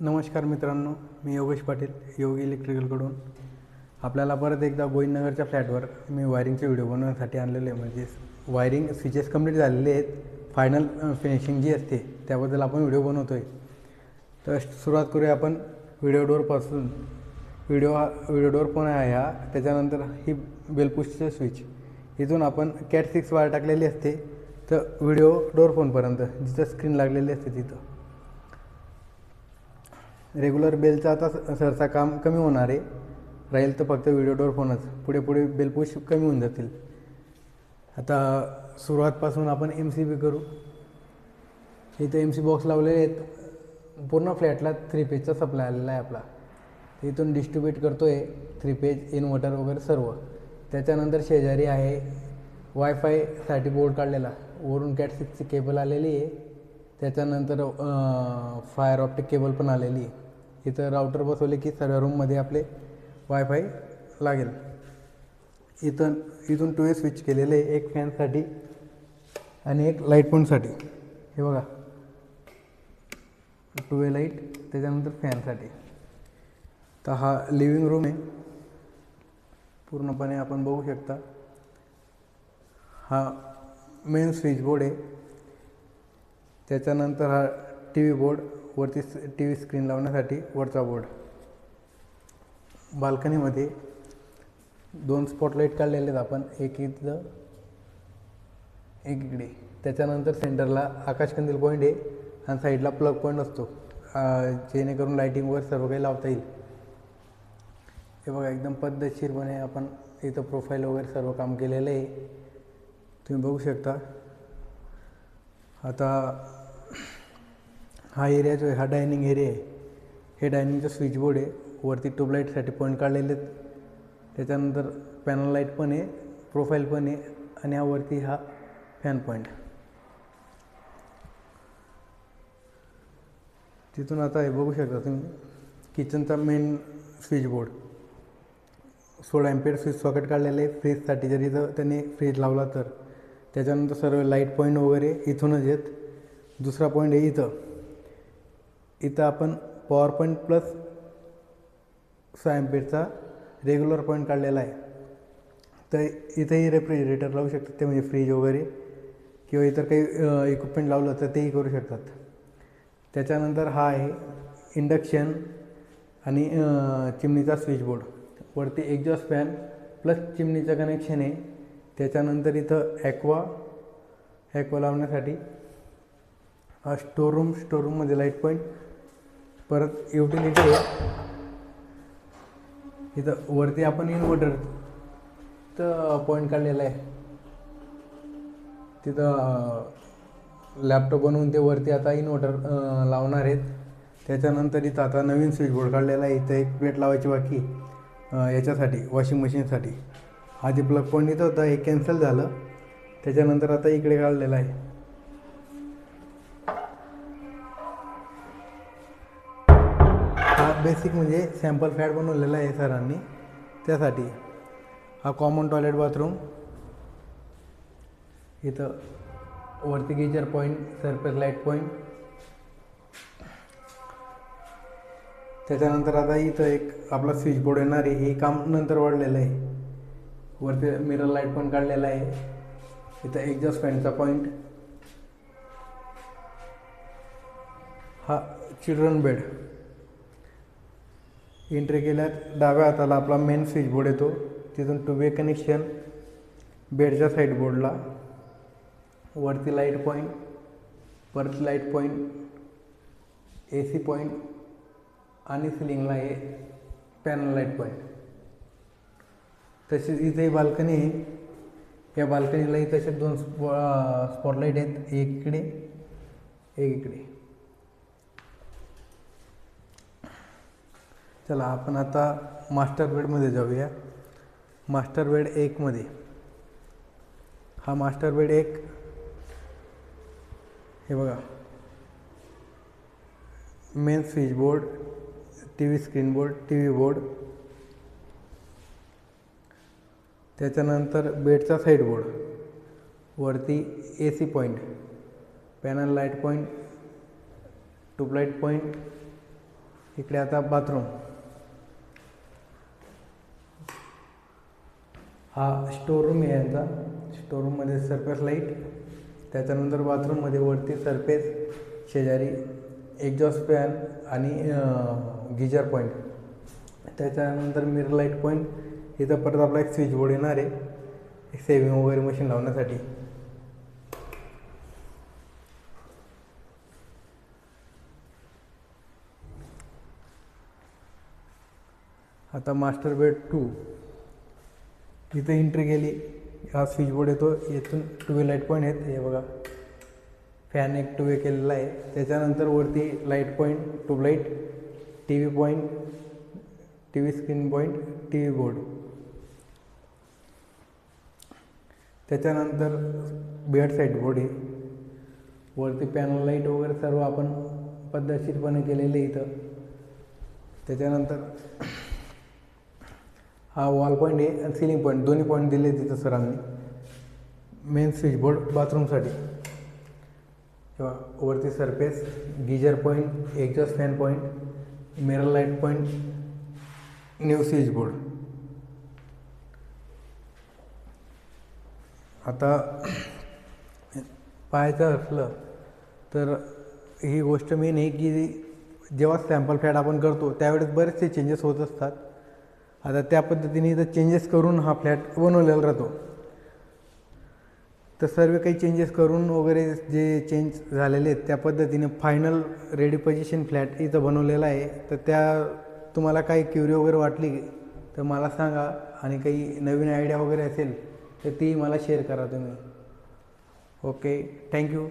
नमस्कार मित्रांनो, मी योगेश पाटील योग इलेक्ट्रिकलकडून आपल्याला परत एकदा गोविंदनगरच्या फ्लॅटवर मी वायरिंगचे व्हिडिओ बनवण्यासाठी आणलेले आहे. म्हणजे वायरिंग स्विचेस कंप्लीट झालेले आहेत, फायनल फिनिशिंग जी असते त्याबद्दल आपण व्हिडिओ बनवतो आहे. तर सुरुवात करूया आपण व्हिडिओ डोअरपासून. व्हिडिओ डोअर पण आहे हा. त्याच्यानंतर ही बेलपुशचं स्विच, इथून आपण कॅट 6 वायर टाकलेली असते. तर व्हिडिओ डोअर फोनपर्यंत जिथं स्क्रीन लागलेली असते तिथं रेग्युलर बेलचं आता सहसा काम कमी होणार आहे. राहील तर फक्त व्हिडिओ डोअर फोनच. पुढे बेल पुश कमी होऊन जातील. आता सुरुवातपासून आपण MCB करू. इथं MC बॉक्स लावलेले आहेत. पूर्ण फ्लॅटला 3 फेजचा सप्लाय आलेला आहे आपला. इथून डिस्ट्रीब्यूट करतो आहे 3 फेज इन्व्हर्टर वगैरे सर्व. त्याच्यानंतर शेजारी आहे वायफायसाठी बोर्ड काढलेला, वरून कॅट 6ची केबल आलेली आहे. त्याच्यानंतर फायर ऑप्टिक केबल पण आलेली आहे. इथं राऊटर बसवले की सर्व रूममध्ये आपले वायफाय लागेल. इथून 2 वे स्विच केलेले आहे, एक फॅनसाठी आणि एक लाईट पॉईंटसाठी. हे बघा 2 वे लाईट, त्याच्यानंतर फॅनसाठी. तर हा लिव्हिंग रूम आहे, पूर्णपणे आपण बघू शकता. हा मेन स्विच बोर्ड आहे. त्याच्यानंतर हा TV बोर्ड, वरती TV स्क्रीन लावण्यासाठी वरचा बोर्ड. बाल्कनीमध्ये 2 स्पॉटलाईट काढलेले आहेत आपण, एक इथं एक इकडे. त्याच्यानंतर सेंटरला आकाशकंदील पॉईंट आहे आणि साईडला प्लग पॉईंट असतो, जेणेकरून लाईटिंग वगैरे सर्व काही लावता येईल. हे बघा एकदम पद्धतशीरपणे आपण इथं प्रोफाईल वगैरे सर्व काम केलेलं आहे, तुम्ही बघू शकता. आता हा एरिया जो आहे हा डायनिंग एरिया आहे. हे डायनिंगचं स्विच बोर्ड आहे. वरती ट्यूबलाईटसाठी पॉईंट काढलेले आहेत. त्याच्यानंतर पॅनल लाईट पण आहे, प्रोफाईल पण आहे आणि वरती हा फॅन पॉईंट. तिथून आता हे बघू शकता तुम्ही किचनचा main switch board. 16 ampere switch socket काढलेलं आहे फ्रीजसाठी, जरी जर त्यांनी फ्रीज लावला तर. त्याच्यानंतर सर्व लाईट पॉईंट वगैरे इथूनच आहेत. दुसरा पॉईंट आहे इथं आपण पॉवर पॉईंट प्लस 6 एम्पियरचा रेग्युलर पॉईंट काढलेला आहे. तर इथंही रेफ्रिजरेटर लावू शकतात, ते म्हणजे फ्रीज वगैरे किंवा इतर काही इक्विपमेंट लावलं तर तेही करू शकतात. त्याच्यानंतर हा आहे इंडक्शन आणि चिमणीचा स्विच बोर्ड. वरती एक्झॉस्ट फॅन प्लस चिमणीचं कनेक्शन आहे. त्याच्यानंतर इथं ॲक्वा लावण्यासाठी हा स्टोरूममध्ये लाईट पॉईंट. परत युटिलिटी आहे. इथं वरती आपण इन्व्हर्टरचं पॉईंट काढलेला आहे. तिथं लॅपटॉप बनवून ते वरती आता इन्व्हर्टर लावणार आहेत. त्याच्यानंतर इथं आता नवीन स्विच बोर्ड काढलेला आहे. इथं एक प्लेट लावायची बाकी याच्यासाठी, वॉशिंग मशीनसाठी. आधी प्लग पॉईंट इथं होता, हे कॅन्सल झालं. त्याच्यानंतर आता इकडे काढलेलं आहे. हा बेसिक म्हणजे सॅम्पल फ्लॅट बनवलेला आहे सरांनी, त्यासाठी. हा कॉमन टॉयलेट बाथरूम. इथं वरती geyser point, surface light point. त्याच्यानंतर आता इथं एक आपला स्विच बोर्ड येणार आहे. हे काम नंतर वाढलेलं आहे. वरती मिरर लाईट पण काढलेला आहे. इथं एक्झॉस्ट फॅनचा पॉईंट. हा चिल्ड्रन बेड. एंट्री केल्यात डाव्या हाताला आपला मेन स्विच बोर्ड येतो. तिथून 2 वे कनेक्शन बेडच्या साईड बोर्डला. वरती लाईट पॉईंट, परत लाईट पॉईंट, AC पॉईंट आणि सिलिंगला आहे पॅनल लाईट पॉईंट. तसेच इथे बाल्कनी आहे. या बाल्कनीलाही तसेच 2 स्पॉटलाईट आहेत, एक इकडे एक इकडे. चला आपण आता मास्टर बेडमध्ये जाऊया. मास्टर बेड 1 मध्ये हा मास्टर बेड 1. हे बघा main switch board, TV screen board, TV board. त्याच्यानंतर बेडचा साईड बोर्ड, वरती AC point, panel light point, tubelight point, इकडे आता बाथरूम, हा स्टोअर रूम आहे यांचा. स्टोअररूममध्ये सरफेस लाईट, त्याच्यानंतर बाथरूममध्ये वरती सरफेस, शेजारी एक्झॉस्ट फॅन आणि गिजर पॉईंट, त्याच्यानंतर मिरर लाईट पॉईंट. इथं परत आपला एक स्विच बोर्ड येणार आहे सेविंग वगैरे मशीन लावण्यासाठी. आता मास्टर बेड 2, इथं एंट्री केली, हा स्विच बोर्ड येतो, इथून 2 वे लाईट पॉईंट आहेत. हे बघा, फॅन एक 2 वे केलेला आहे. त्याच्यानंतर वरती light point, tubelight, T V point, T V screen point, T V board. त्याच्यानंतर बेड साईड बोर्ड आहे, वरती पॅनल लाईट वगैरे सर्व आपण पद्धतशीरपणे केलेले इथं. त्याच्यानंतर हा वॉल पॉईंट आहे आणि सिलिंग पॉईंट, दोन्ही पॉईंट दिले तिथं सरांनी. मेन स्विच बोर्ड बाथरूमसाठी, तेव्हा वरती surface, geyser point, exhaust fan point, mirror light point, new switch board. आता पाहायचं असलं तर ही गोष्ट मेन आहे की जेव्हा सॅम्पल फ्लॅट आपण करतो त्यावेळेस बरेचसे चेंजेस होत असतात. आता त्या पद्धतीने इथं चेंजेस करून हा फ्लॅट बनवलेला राहतो. तर सर्व काही चेंजेस करून वगैरे जे चेंज झालेले आहेत त्या पद्धतीने फायनल रेडी पोझिशन फ्लॅट इथं बनवलेला आहे. तर त्या तुम्हाला काही क्युरी वगैरे वाटली तर मला सांगा, आणि काही नवीन आयडिया वगैरे असेल तर ती मला शेअर करा तुम्ही. Okay, thank you.